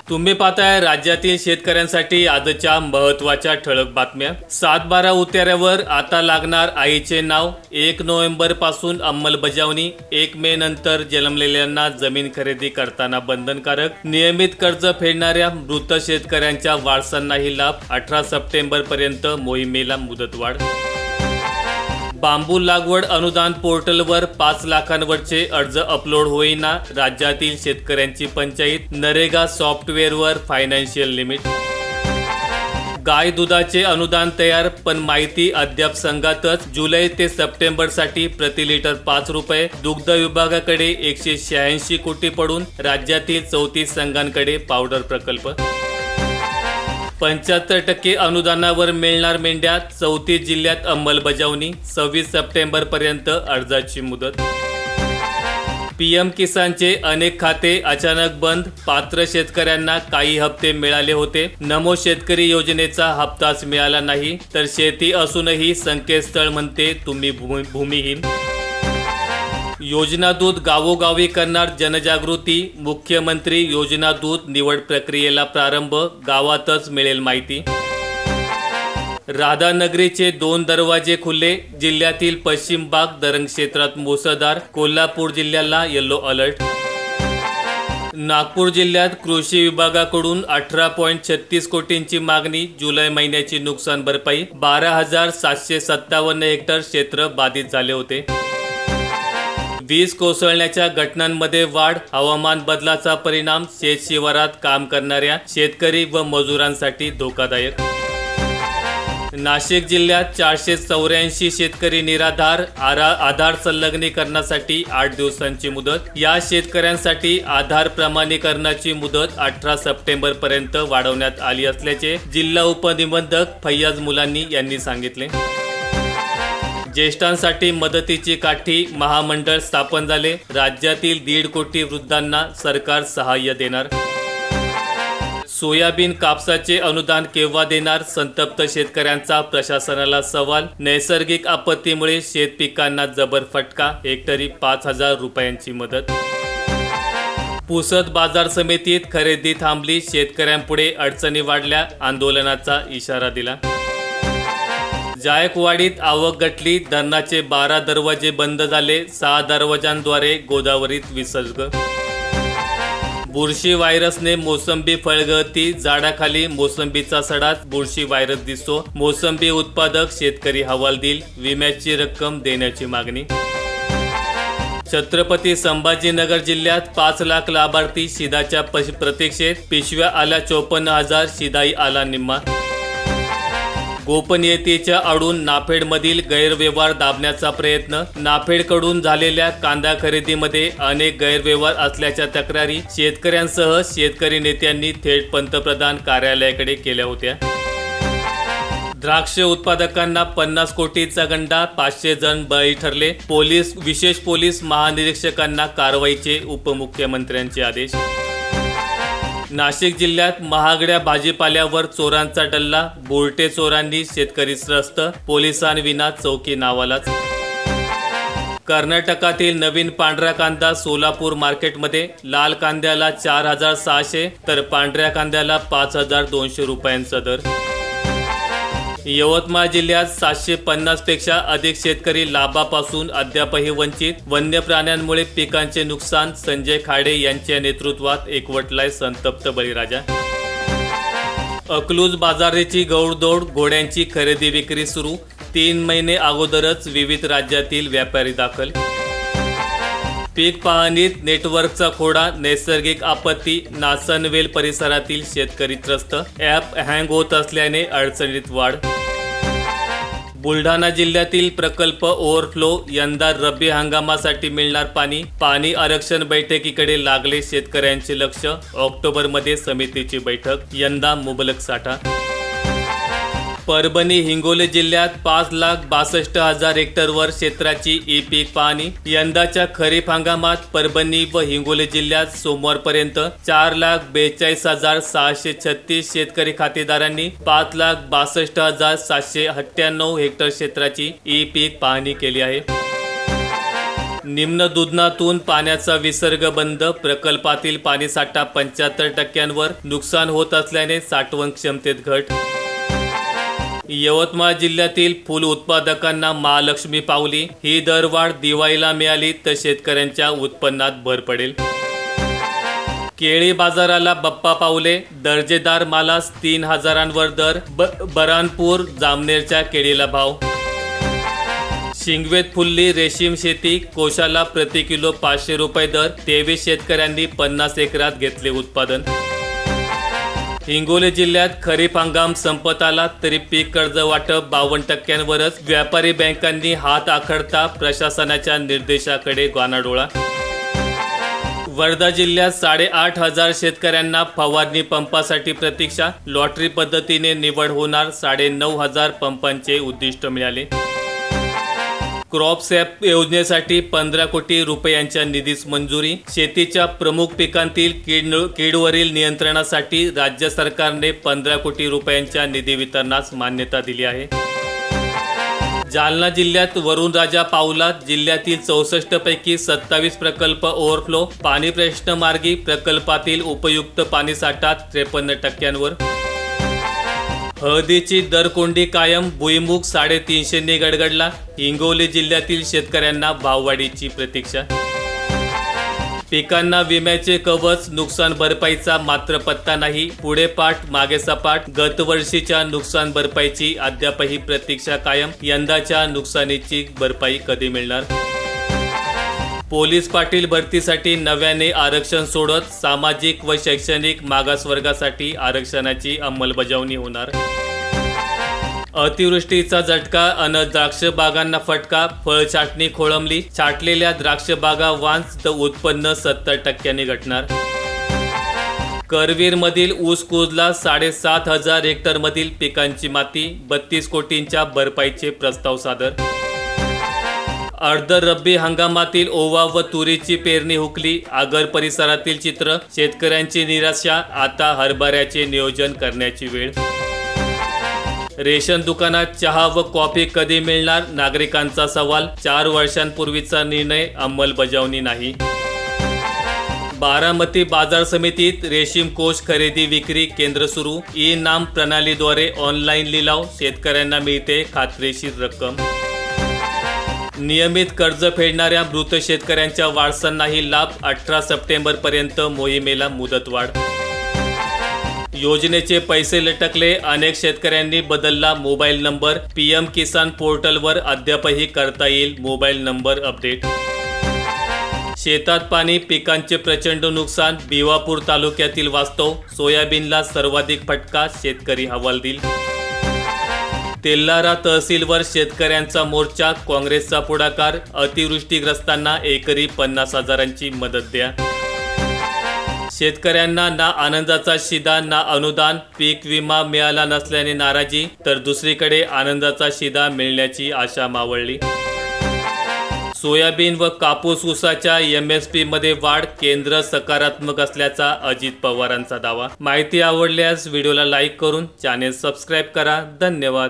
तुम्ही पाहताय राज्यातील शेतकऱ्यांसाठी आजच्या महत्त्वाच्या ठळक बातम्या। 7-12 उतार्यावर आता लागणार आईचे नाव। 1 नोव्हेंबर पासून अंमलबजावणी। 1 मे नंतर जन्मलेल्यांना जमीन खरेदी करताना बंधनकारक। नियमित कर्ज फेडणाऱ्या मृत शेतकऱ्यांच्या वारसांनाही लाभ। 18 सप्टेंबर पर्यंत मोहिमेला मुदतवाढ। बांबू लागवड अनुदान पोर्टलवर 5 लाखांवरचे अर्ज अपलोड होईना। राज्यातील शेतकऱ्यांची पंचायत। नरेगा सॉफ्टवेअरवर फायनान्शियल लिमिट। गाय दुधाचे अनुदान तयार, पण माहिती अद्याप संघातच। जुलै ते सप्टेंबरसाठी प्रति लिटर 5 रुपये। दुग्ध विभागाकडे 186 कोटी पडून राज्यातील 34 संघांकडे पावडर प्रकल्प। 75% अनुदानावर मिळणार मेंढ्या। 34 जिल्ह्यात अंमलबजावणी। 26 सप्टेंबर पर्यंत अर्जाची मुदत। पीएम किसानचे अनेक खाते अचानक बंद। पात्र शेतकऱ्यांना काही हप्ते मिळाले होते। नमो शेतकरी योजनेचा हप्ताच मिळाला नाही, तर शेती असूनही संकेतस्थळ म्हणते तुम्ही भूमिहीन। योजना दूत गावोगावी करणार जनजागृती। मुख्यमंत्री योजना दूत निवड प्रक्रियेला प्रारंभ। गावातच मिळेल माहिती। राधानगरीचे 2 दरवाजे खुले। जिल्ह्यातील पश्चिम भाग धरण क्षेत्रात मुसळधार। कोल्हापूर जिल्ह्याला येलो अलर्ट। नागपूर जिल्ह्यात कृषी विभागाकडून 18.36 कोटींची मागणी। जुलै महिन्याची नुकसान भरपाई। 12,757 हेक्टर क्षेत्र बाधित झाले होते। वीज कोसळण्याच्या घटनांमध्ये वाढ। हवामान बदलाचा परिणाम शेतशिवारात काम करणाऱ्या शेतकरी व मजुरांसाठी धोकादायक। नाशिक जिल्ह्यात 484 शेतकरी निराधार। आधार संलग्नीकरणासाठी 8 दिवसांची मुदत। या शेतकऱ्यांसाठी आधार प्रमाणीकरणाची मुदत 18 सप्टेंबर पर्यंत वाढवण्यात आली असल्याचे जिल्हा उपनिबंधक फैयाज मुलानी यांनी सांगितले। ज्येष्ठांसाठी मदतीची काठी महामंडळ स्थापन झाले। राज्यातील 1.5 कोटी वृद्धांना सरकार सहाय्य देणार। सोयाबीन कापसाचे अनुदान केव्हा देणार? संतप्त शेतकऱ्यांचा प्रशासनाला सवाल। नैसर्गिक आपत्तीमुळे शेतपिकांना जबर फटका। हेक्टरी 5,000 रुपयांची मदत। पुसद बाजार समितीत खरेदी थांबली। शेतकऱ्यांपुढे अडचणी वाढल्या। आंदोलनाचा इशारा दिला। जायकवाडीत आवक घटली। धरणाचे 12 दरवाजे बंद झाले। 6 दरवाजांद्वारे गोदावरीत विसर्ग। बुरशी व्हायरसने मोसंबी फळगळती। झाडाखाली मोसंबीचा सडा। बुरशी व्हायरस दिसतो। मोसंबी उत्पादक शेतकरी हवालदिल। विम्याची रक्कम देण्याची मागणी। छत्रपती संभाजीनगर जिल्ह्यात 5 लाख लाभार्थी शिधाच्या प्रतीक्षेत। पिशव्या आल्या 54,000, शिधाई आला निम्मा। गोपनीयतेच्या आडून नाफेडमधील गैरव्यवहार दाबण्याचा प्रयत्न। नाफेडकडून झालेल्या कांदा खरेदीमध्ये अनेक गैरव्यवहार असल्याच्या तक्रारी शेतकऱ्यांसह शेतकरी नेत्यांनी थेट पंतप्रधान कार्यालयाकडे केल्या होत्या। द्राक्ष उत्पादकांना 50 कोटीचा गंडा। 500 जण बळी ठरले। विशेष पोलीस महानिरीक्षकांना कारवाईचे उपमुख्यमंत्र्यांचे आदेश। नाशिक जिल्ह्यात महागड्या भाजीपाल्यावर चोरांचा डल्ला। बोरटे चोरांनी शेतकरी त्रस्त। पोलिसांविना चौकी नावालाच। कर्नाटकातील नवीन पांढरा कांदा सोलापूर मार्केटमध्ये। लाल कांद्याला 4,600 तर पांढऱ्या कांद्याला 5,200 रुपयांचा दर। यवतमाळ जिल्ह्यात 750 पेक्षा अधिक शेतकरी लाभापासून अद्यापही वंचित। वन्य प्राण्यांमुळे पिकांचे नुकसान। संजय खाडे यांच्या नेतृत्वात एकवटलाय संतप्त बळीराजा। अकलूज बाजाराची गौडदौड। घोड्यांची खरेदी विक्री सुरू। 3 महिने अगोदरच विविध राज्यातील व्यापारी दाखल। पीक पाहणीत नेटवर्कचा खोडा। नैसर्गिक आपत्ती। नासनवेल परिसरातील शेतकरी त्रस्त। ॲप हँग होत असल्याने अडचणीत वाढ। बुलढाणा जिल्ह्यातील प्रकल्प ओव्हरफ्लो। यंदा रब्बी हंगामासाठी मिळणार पाणी। पाणी आरक्षण बैठकीकडे लागले शेतकऱ्यांचे लक्ष। ऑक्टोबरमध्ये समितीची बैठक। यंदा मुबलक साठा। परभणी हिंगोली जिल्ह्यात 5,62,000 हेक्टरवर क्षेत्राची ई-पीक पाहणी। यंदाच्या खरीप हंगामात परभणी व हिंगोली जिल्ह्यात सोमवारपर्यंत 4,42,636 शेतकरी खातेदारांनी 5,62,798 हेक्टर क्षेत्राची ई-पीक पाहणी केली आहे। निम्न दुधनातून पाण्याचा विसर्ग बंद, प्रकल्पातील पाणीसाठा 75% नुकसान होत असल्याने साठवण क्षमतेत घट. यवतमाळ जिल्ह्यातील फूल उत्पादकांना महालक्ष्मी पावली, ही दरवाढ दिवाळीला मिळाली तर शेतकऱ्यांच्या उत्पन्नात भर पडेल. केळी बाजाराला बप्पा पावले, दर्जेदार मालास 3000 दर, बरानपूर जामनेरच्या केळीला भाव. शिंगवेत फुलली रेशीम शेती, कोशाला प्रति किलो 500 रुपये दर, 23 शेतकऱ्यांनी 50 एकरात घेतले उत्पादन. हिंगोली जिल्ह्यात खरीप हंगाम संपत आला तरी पीक कर्ज वाटप 52%वरच, व्यापारी बँकांनी हात आखडता प्रशासनाच्या निर्देशाकडे गाणाडोळा. वर्धा जिल्ह्यात 8500 शेतकऱ्यांना फवारणी पंपासाठी प्रतीक्षा, लॉटरी पद्धतीने निवड होणार 9500 पंपांचे उद्दिष्ट मिळाले. क्रॉपसॅप योजनेसाठी 15 कोटी रुपयांच्या निधीस मंजुरी, शेतीच्या प्रमुख पिकांतील कीडवरील नियंत्रणासाठी राज्य सरकारने 15 कोटी रुपयांच्या निधी वितरणास मान्यता दिली आहे. जालना जिल्ह्यात वरुण राजा पावला, जिल्ह्यातील 64 पैकी 27 प्रकल्प ओव्हरफ्लो, पाणी प्रश्न मार्गी, प्रकल्पातील उपयुक्त पाणीसाठा 53%वर. हळदीची दरकोंडी कायम, भुईमुग 350 गडगडला, हिंगोली जिल्ह्यातील शेतकऱ्यांना भाववाढीची प्रतीक्षा. पिकांना विम्याचे कवच, नुकसान भरपाईचा मात्र पत्ता नाही, पुढे पाठ मागे सपाट, गतवर्षीच्या नुकसान भरपाईची अद्यापही प्रतीक्षा कायम, यंदाच्या नुकसानीची भरपाई कधी मिळणार. पोलीस पाटील भरतीसाठी नव्याने आरक्षण सोडत, सामाजिक व शैक्षणिक मागासवर्गासाठी आरक्षणाची अंमलबजावणी होणार. अतिवृष्टीचा झटका अन द्राक्ष बागांना फटका, फळ छाटणी खोळंबली, छाटलेल्या द्राक्ष बागा वांस तर उत्पन्न 70% घटणार. करवीरमधील ऊस कुजला, 7500 हेक्टरमधील पिकांची माती, 32 कोटींच्या भरपाईचे प्रस्ताव सादर. अर्ध रब्बी हंगामातील ओवा व तुरीची पेरणी हुकली, आगर परिसरातील चित्र, शेतकऱ्यांची निराशा, आता हरभऱ्याचे नियोजन करण्याची वेळ. रेशन दुकानात चहा व कॉफी कधी मिळणार, नागरिकांचा सवाल, 4 वर्षांपूर्वीचा निर्णय अंमलबजावणी नाही. बारामती बाजार समितीत रेशीम कोष खरेदी विक्री केंद्र सुरू, ई नाम प्रणालीद्वारे ऑनलाईन लिलाव, शेतकऱ्यांना मिळते खात्रीशीर रक्कम. नियमित कर्ज फेडणाऱ्या मृत शेतकऱ्यांच्या वारसांनाही लाभ, 18 सप्टेंबरपर्यंत मोहिमेला मुदतवाढ. योजनेचे पैसे लटकले, अनेक शेतकऱ्यांनी बदलला मोबाईल नंबर, PM किसान पोर्टलवर अद्यापही करता येईल मोबाईल नंबर अपडेट. शेतात पाणी, पिकांचे प्रचंड नुकसान, भिवापूर तालुक्यातील वास्तव, सोयाबीनला सर्वाधिक फटका, शेतकरी हवालदिल. तेल्लारा तहसीलवर शेतकऱ्यांचा मोर्चा, काँग्रेसचा पुढाकार, अतिवृष्टीग्रस्तांना एकरी 50,000ची मदत द्या. शेतकऱ्यांना ना आनंदाचा शिदा ना अनुदान, पीक विमा मिळाला नसल्याने नाराजी, तर दुसरीकडे आनंदाचा शिदा मिळण्याची आशा मावळली. सोयाबीन व कापूस ऊसाच्या MSP मध्ये वाढ, केंद्र सकारात्मक असल्याचा अजित पवारांचा दावा. माहिती आवडल्यास व्हिडिओला लाईक करून चॅनेल सबस्क्राईब करा. धन्यवाद.